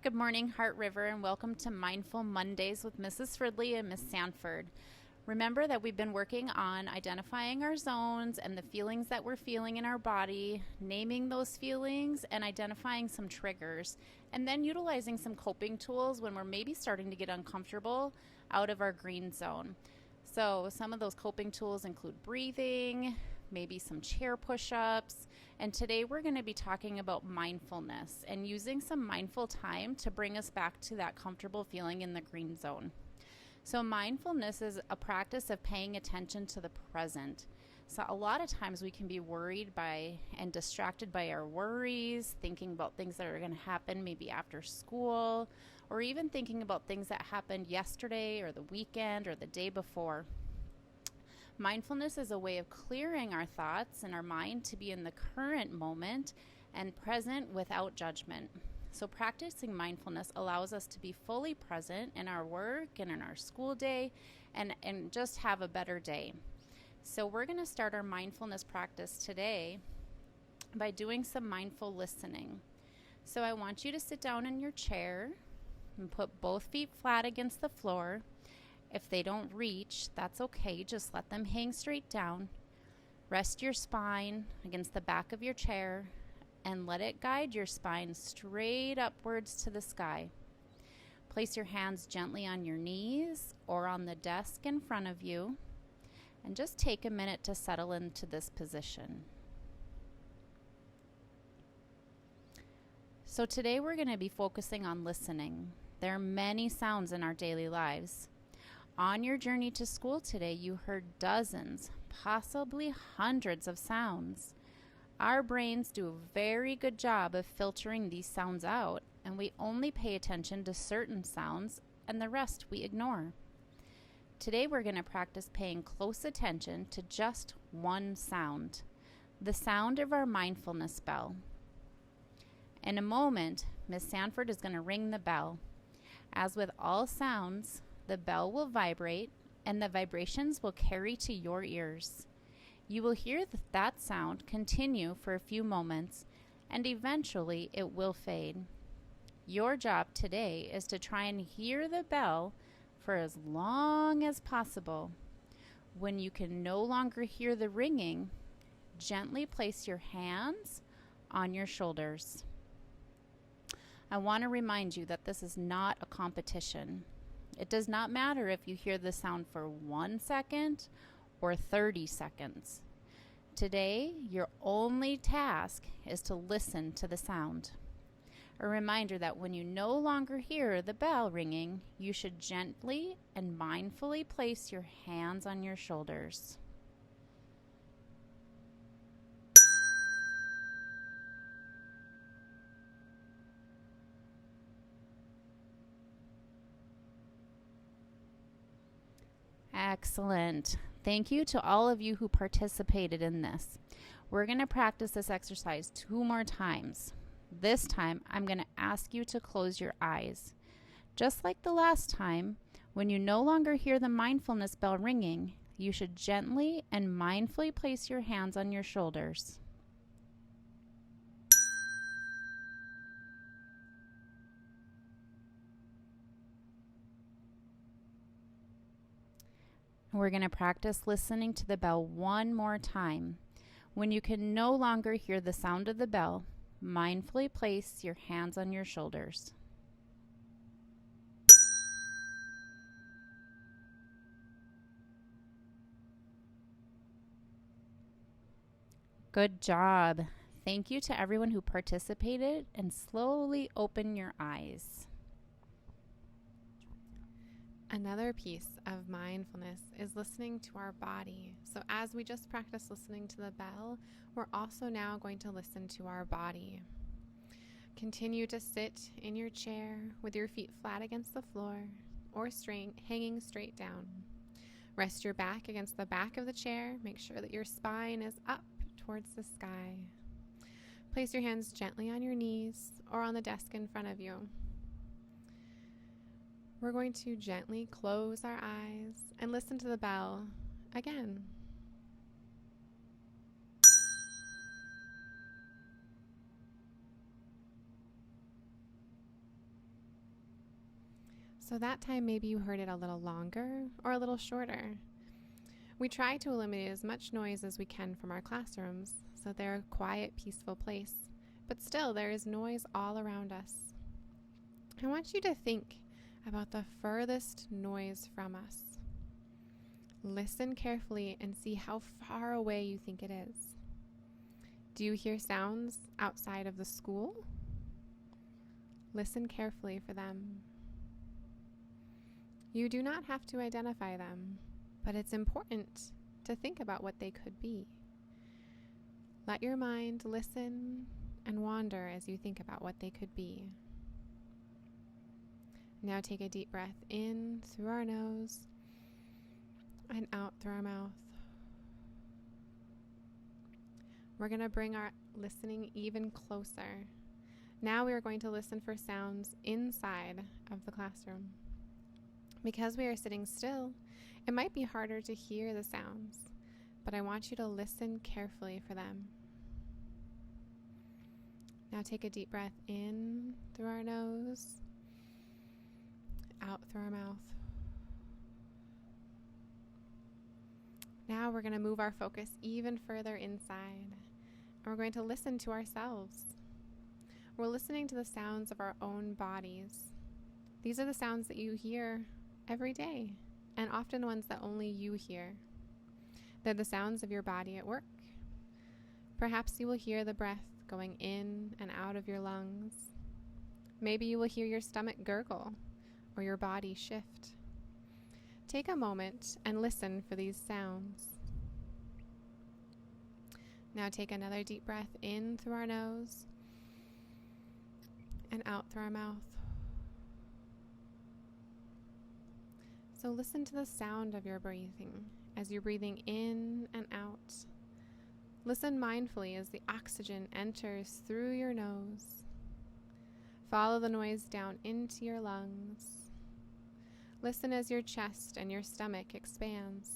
Good morning, Heart River, and welcome to Mindful Mondays with Mrs. Fridley and Miss Sanford. Remember that we've been working on identifying our zones and the feelings that we're feeling in our body, naming those feelings, and identifying some triggers, and then utilizing some coping tools when we're maybe starting to get uncomfortable out of our green zone. So some of those coping tools include breathing, maybe some chair push-ups, and today we're going to be talking about mindfulness and using some mindful time to bring us back to that comfortable feeling in the green zone. So mindfulness is a practice of paying attention to the present. So a lot of times we can be worried by and distracted by our worries, thinking about things that are going to happen maybe after school, or even thinking about things that happened yesterday or the weekend or the day before. Mindfulness is a way of clearing our thoughts and our mind to be in the current moment and present without judgment. So practicing mindfulness allows us to be fully present in our work and in our school day and just have a better day. So we're going to start our mindfulness practice today by doing some mindful listening. So I want you to sit down in your chair and put both feet flat against the floor. If they don't reach, that's okay. Just let them hang straight down. Rest your spine against the back of your chair and let it guide your spine straight upwards to the sky. Place your hands gently on your knees or on the desk in front of you and just take a minute to settle into this position. So today we're going to be focusing on listening. There are many sounds in our daily lives. On your journey to school today, you heard dozens, possibly hundreds of sounds. Our brains do a very good job of filtering these sounds out, and we only pay attention to certain sounds, and the rest we ignore. Today we're going to practice paying close attention to just one sound, the sound of our mindfulness bell. In a moment, Miss Sanford is going to ring the bell. As with all sounds, the bell will vibrate, and the vibrations will carry to your ears. You will hear that sound continue for a few moments, and eventually it will fade. Your job today is to try and hear the bell for as long as possible. When you can no longer hear the ringing, gently place your hands on your shoulders. I want to remind you that this is not a competition. It does not matter if you hear the sound for 1 second or 30 seconds. Today, your only task is to listen to the sound. A reminder that when you no longer hear the bell ringing, you should gently and mindfully place your hands on your shoulders. Excellent. Thank you to all of you who participated in this. We're going to practice this exercise 2 more times. This time, I'm going to ask you to close your eyes. Just like the last time, when you no longer hear the mindfulness bell ringing, you should gently and mindfully place your hands on your shoulders. We're going to practice listening to the bell 1 more time. When you can no longer hear the sound of the bell, mindfully place your hands on your shoulders. Good job. Thank you to everyone who participated, and slowly open your eyes. Another piece of mindfulness is listening to our body. So as we just practiced listening to the bell, we're also now going to listen to our body. Continue to sit in your chair with your feet flat against the floor or hanging straight down. Rest your back against the back of the chair. Make sure that your spine is up towards the sky. Place your hands gently on your knees or on the desk in front of you. We're going to gently close our eyes and listen to the bell again. So that time maybe you heard it a little longer or a little shorter. We try to eliminate as much noise as we can from our classrooms so they're a quiet, peaceful place. But still, there is noise all around us. I want you to think about the furthest noise from us. Listen carefully and see how far away you think it is. Do you hear sounds outside of the school? Listen carefully for them. You do not have to identify them, but it's important to think about what they could be. Let your mind listen and wander as you think about what they could be. Now take a deep breath in through our nose and out through our mouth. We're going to bring our listening even closer. Now we are going to listen for sounds inside of the classroom. Because we are sitting still, it might be harder to hear the sounds, but I want you to listen carefully for them. Now take a deep breath in through our nose, out through our mouth. Now we're going to move our focus even further inside, and we're going to listen to ourselves. We're listening to the sounds of our own bodies. These are the sounds that you hear every day, and often ones that only you hear. They're the sounds of your body at work. Perhaps you will hear the breath going in and out of your lungs. Maybe you will hear your stomach gurgle or your body shift. Take a moment and listen for these sounds. Now take another deep breath in through our nose and out through our mouth. So listen to the sound of your breathing as you're breathing in and out. Listen mindfully as the oxygen enters through your nose. Follow the noise down into your lungs. Listen as your chest and your stomach expands.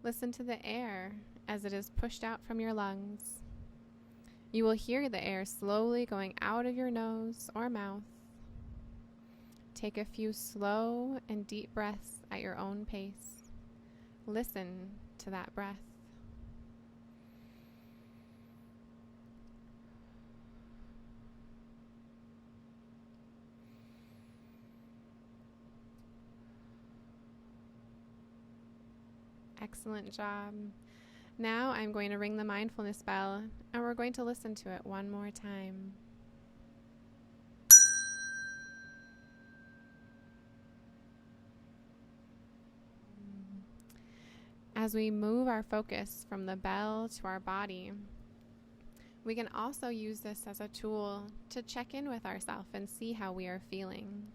Listen to the air as it is pushed out from your lungs. You will hear the air slowly going out of your nose or mouth. Take a few slow and deep breaths at your own pace. Listen to that breath. Excellent job. Now I'm going to ring the mindfulness bell, and we're going to listen to it one more time. As we move our focus from the bell to our body, we can also use this as a tool to check in with ourselves and see how we are feeling.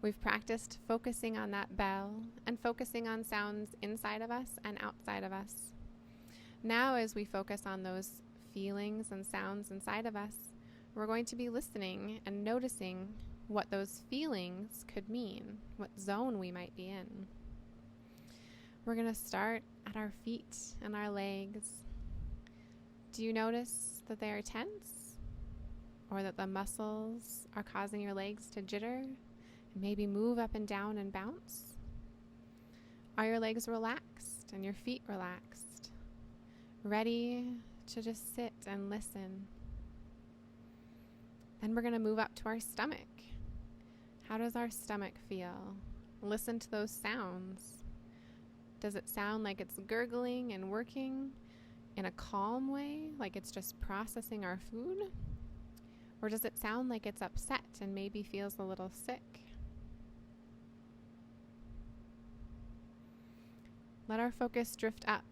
We've practiced focusing on that bell and focusing on sounds inside of us and outside of us. Now, as we focus on those feelings and sounds inside of us, we're going to be listening and noticing what those feelings could mean, what zone we might be in. We're going to start at our feet and our legs. Do you notice that they are tense, or that the muscles are causing your legs to jitter and maybe move up and down and bounce? Are your legs relaxed and your feet relaxed, ready to just sit and listen? Then we're going to move up to our stomach. How does our stomach feel? Listen to those sounds. Does it sound like it's gurgling and working in a calm way, like it's just processing our food? Or does it sound like it's upset and maybe feels a little sick? Let our focus drift up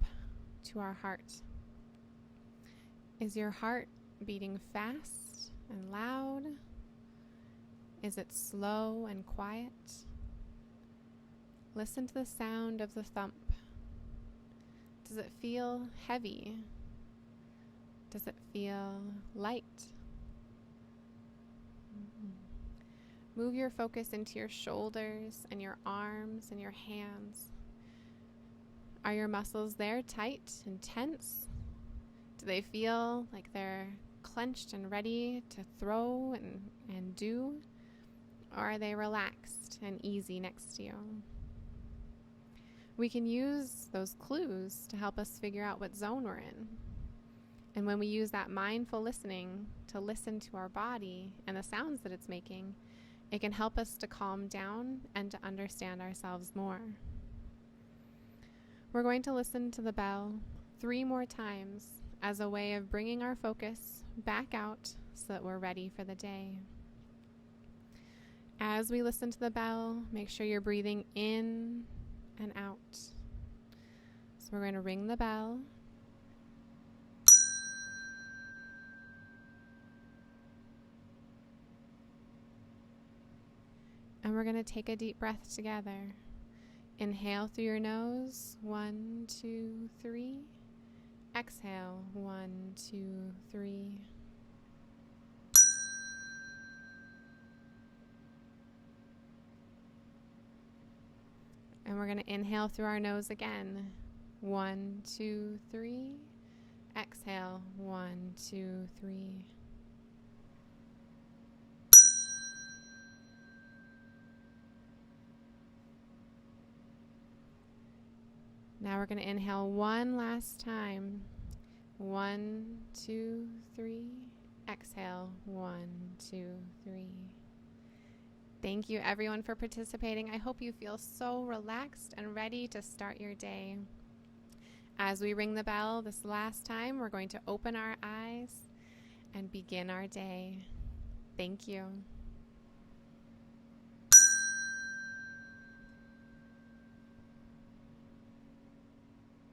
to our heart. Is your heart beating fast and loud? Is it slow and quiet? Listen to the sound of the thump. Does it feel heavy? Does it feel light? Move your focus into your shoulders and your arms and your hands. Are your muscles there tight and tense? Do they feel like they're clenched and ready to throw and do? or are they relaxed and easy next to you? We can use those clues to help us figure out what zone we're in. And when we use that mindful listening to listen to our body and the sounds that it's making, it can help us to calm down and to understand ourselves more. We're going to listen to the bell 3 more times as a way of bringing our focus back out so that we're ready for the day. As we listen to the bell, make sure you're breathing in and out. So we're going to ring the bell. And we're going to take a deep breath together. Inhale through your nose, 1, 2, 3. Exhale, 1, 2, 3. And we're going to inhale through our nose again. 1, 2, 3. Exhale, 1, 2, 3. Now we're going to inhale one last time. 1, 2, 3. Exhale, 1, 2, 3. Thank you everyone for participating. I hope you feel so relaxed and ready to start your day. As we ring the bell this last time, we're going to open our eyes and begin our day. Thank you.